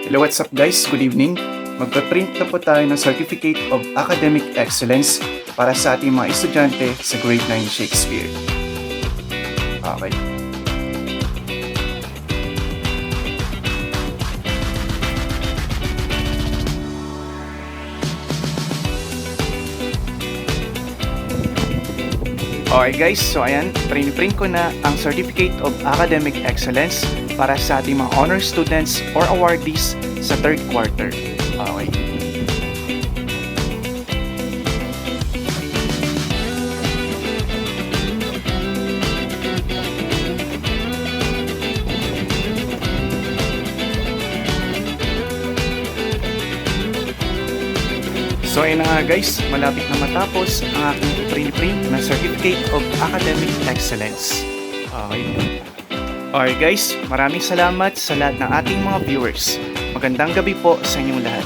Hello, what's up guys? Good evening. Magpa-print na po tayo ng Certificate of Academic Excellence para sa ating mga estudyante sa Grade 9 Shakespeare. Okay. Okay guys, so ayan, print ko na ang Certificate of Academic Excellence para sa ating mga honor students or awardees sa third quarter. Okay. So ayun na nga guys, malapit na matapos ang aking print na Certificate of Academic Excellence. Okay. Alright guys, maraming salamat sa lahat ng ating mga viewers. Magandang gabi po sa inyong lahat.